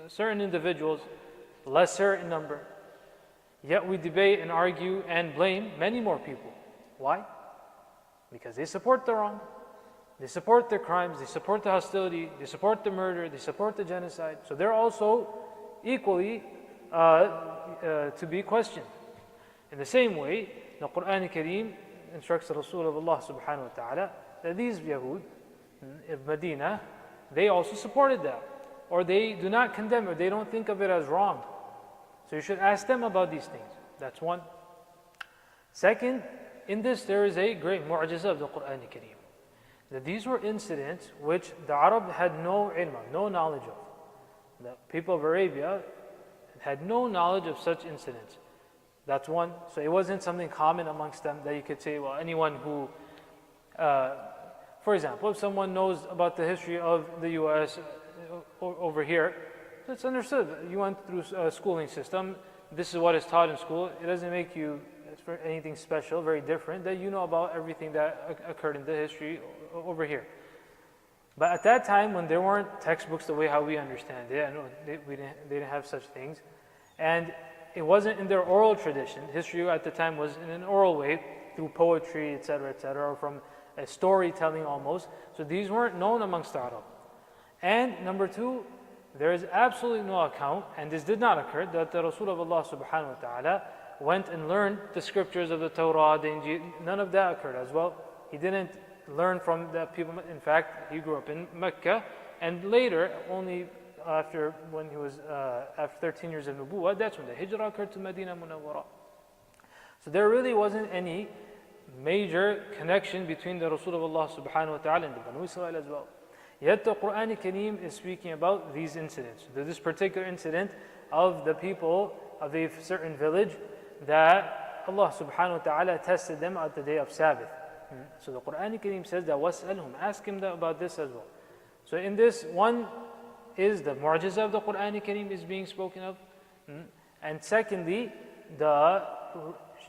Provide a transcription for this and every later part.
Certain individuals, lesser in number, yet we debate and argue and blame many more people. Why? Because they support the wrong. They support the crimes, they support the hostility, they support the murder, they support the genocide. So they're also equally to be questioned. In the same way, the Quran Kareem instructs the Rasul of Allah subhanahu wa ta'ala that these Yahud of Medina, they also supported that. Or they do not condemn it, they don't think of it as wrong. So you should ask them about these things. That's one. Second, in this there is a great mu'jizah of the Quran Kareem. That these were incidents which the Arab had no ilm, no knowledge of. The people of Arabia had no knowledge of such incidents. That's one. So it wasn't something common amongst them that you could say, well, anyone who, for example, if someone knows about the history of the US over here, it's understood. You went through a schooling system. This is what is taught in school. It doesn't make you anything special, very different, that you know about everything that occurred in the history over here. But at that time, when there weren't textbooks the way how we understand it, I know they didn't have such things, and it wasn't in their oral tradition. History at the time was in an oral way, through poetry, etc., or from a storytelling almost. So these weren't known amongst the Arab. And number two, there is absolutely no account, and this did not occur, that the Rasul of Allah subhanahu wa ta'ala went and learned the scriptures of the Torah, the Injil. None of that occurred as well. He didn't learn from the people. In fact, he grew up in Mecca, and later, only after when he was after 13 years of Nubuwwah, that's when the Hijrah occurred to Medina Munawwara. So there really wasn't any major connection between the Rasul of Allah subhanahu wa ta'ala and the Banu Israel as well. Yet the Quran Kareem is speaking about these incidents. This particular incident of the people of a certain village that Allah subhanahu wa ta'ala tested them at the day of Sabbath. So the Quran Kareem says that وَاسْأَلْهُمْ, ask him about this as well. So in this, one is the mu'jizah of the Quran Kareem is being spoken of. And secondly,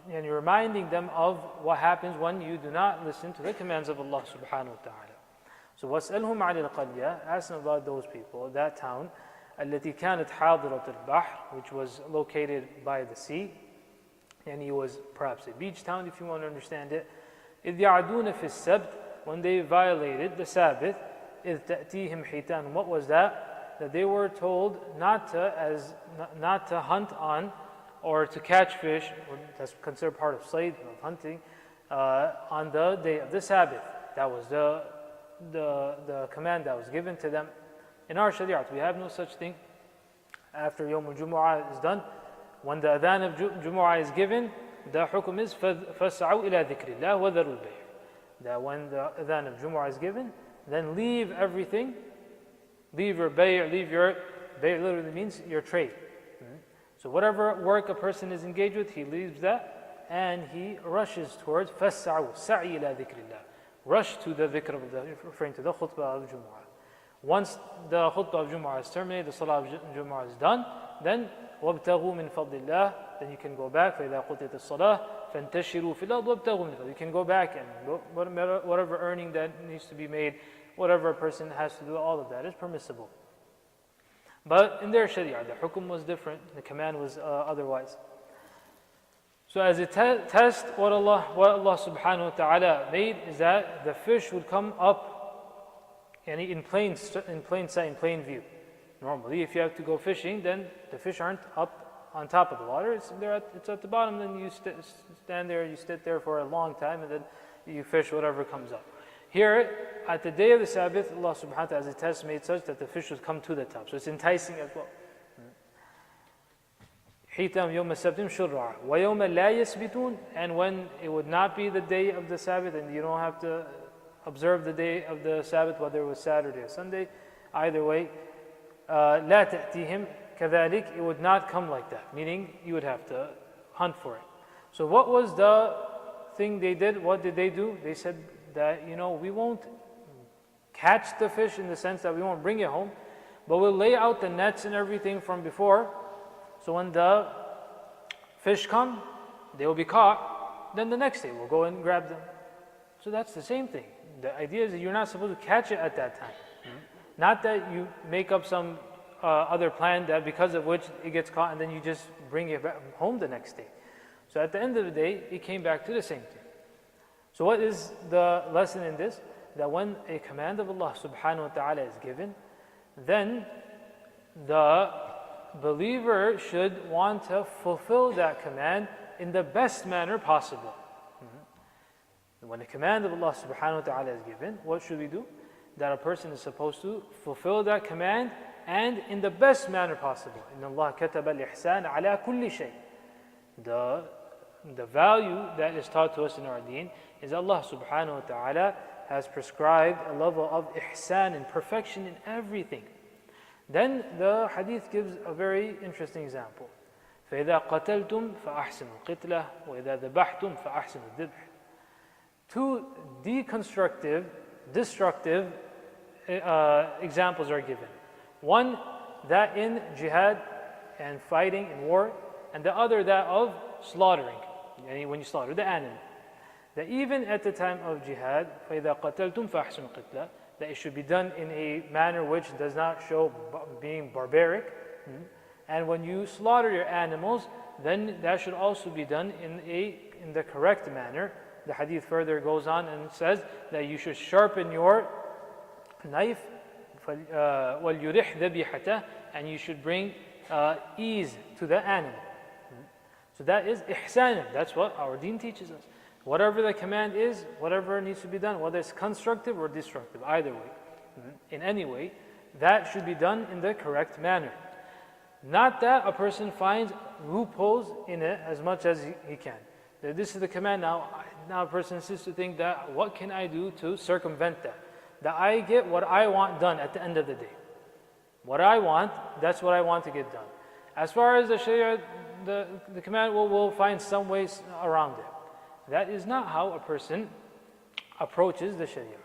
reminding them of what happens when you do not listen to the commands of Allah subhanahu wa ta'ala. So وَاسْأَلْهُمْ عَلِ الْقَرْيَةِ, ask them about those people, that town, التي كانت حاضرة البحر, which was located by the sea, and he was perhaps a beach town if you want to understand it. إِذْ يَعْدُونَ فِي السَّبْتِ, when they violated the Sabbath. إِذْ تَأْتِيهِمْ حِيتَانٌ, what was that? That they were told not to hunt on or to catch fish, or that's considered part of sayd, of hunting, on the day of the Sabbath. That was the command that was given to them. In our Shariat, we have no such thing. After Yawm al-Jumu'ah is done, when the adhan of Jumu'ah is given, the hukum is فَاسْعَوْا إِلَى ذِكْرِ اللَّهِ وَذَرُوا الْبَيْعِ. That when the adhan of Jumu'ah is given, then leave everything, leave your bay', leave your bay' literally means your trade. So whatever work a person is engaged with, he leaves that and he rushes towards فَاسْعَوْا سَعِي إِلَى ذِكْرِ اللَّهِ. Rush to the dhikr of the, referring to the khutbah of Jumu'ah. Once the khutbah of Jumu'ah is terminated, the salah of Jumu'ah is done, then وَابْتَغُوا مِنْ فَضْلِ اللَّهِ, then you can go back. فَإِذَا قُضِيَتِ الصَّلَاةِ فَانْتَشِرُوا فِي الْأَرْضِ وَابْتَغُوا مِنْ فَضْلِ. You can go back and whatever earning that needs to be made, whatever a person has to do, all of that is permissible. But in their sharia, the hukum was different, the command was otherwise. So as a test, what Allah subhanahu wa ta'ala made is that the fish would come up in plain sight, in plain view. Normally, if you have to go fishing, then the fish aren't up on top of the water, it's at the bottom, then you stand there, you sit there for a long time, and then you fish whatever comes up. Here, at the day of the Sabbath, Allah subhanahu wa ta'ala as a test made such that the fish would come to the top. So it's enticing as well. حِيتَمْ يَوْمَ السَّبْتِ شُرَّعَ وَيَوْمَ لَا يَسْبِتُونَ, and when it would not be the day of the Sabbath, and you don't have to observe the day of the Sabbath, whether it was Saturday or Sunday, either way, لَا تَأْتِيهِمْ كَذَلِكَ, it would not come like that, meaning you would have to hunt for it. So what was the thing they did? What did they do? They said that, we won't catch the fish in the sense that we won't bring it home, but we'll lay out the nets and everything from before, so when the fish come, they will be caught, then the next day we'll go and grab them. So that's the same thing. The idea is that you're not supposed to catch it at that time. Not that you make up some other plan that because of which it gets caught and then you just bring it back home the next day. So at the end of the day, it came back to the same thing. So what is the lesson in this? That when a command of Allah subhanahu wa ta'ala is given, then the believer should want to fulfill that command in the best manner possible. When a command of Allah subhanahu wa ta'ala is given, what should we do? That a person is supposed to fulfill that command and in the best manner possible. Inna Allah kataba al-ihsan ala kulli shay. The value that is taught to us in our deen is Allah subhanahu wa ta'ala has prescribed a level of ihsan and perfection in everything. Then the hadith gives a very interesting example. فَإِذَا قَتَلْتُمْ فَأَحْسِنُوا الْقِتْلَةَ وَإِذَا ذَبَحْتُمْ فَأَحْسِنُوا الذِّبْحَ. Two destructive examples are given. One, that in jihad and fighting in war, and the other that of slaughtering, when you slaughter the animal. That even at the time of jihad, فَإِذَا قَتَلْتُمْ فَأَحْسِنُوا الْقِتْلَةَ, that it should be done in a manner which does not show being barbaric. And when you slaughter your animals, then that should also be done in the correct manner. The hadith further goes on and says that you should sharpen your knife, وَلْيُرِحْ ذَبِيحَتَهُ, and you should bring ease to the animal. So that is ihsan. That's what our deen teaches us. Whatever the command is, whatever needs to be done, whether it's constructive or destructive, either way, in any way, that should be done in the correct manner. Not that a person finds loopholes in it as much as he can. This is the command now a person sits to think that what can I do to circumvent that? That I get what I want done at the end of the day. What I want, that's what I want to get done. As far as the Sharia, the command, we'll find some ways around it. That is not how a person approaches the Sharia.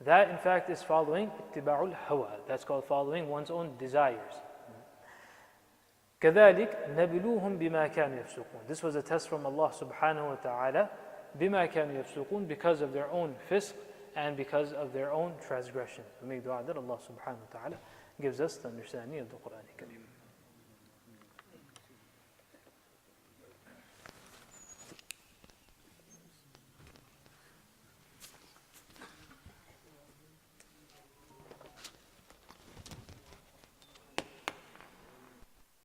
That in fact is following ittiba'ul hawa. That's called following one's own desires. كذلك نبلوهم بما كانوا يفسقون. This was a test from Allah subhanahu wa ta'ala. بما كانوا يفسقون, because of their own fisq and because of their own transgression. We make dua that Allah subhanahu wa ta'ala gives us the understanding of the Quran.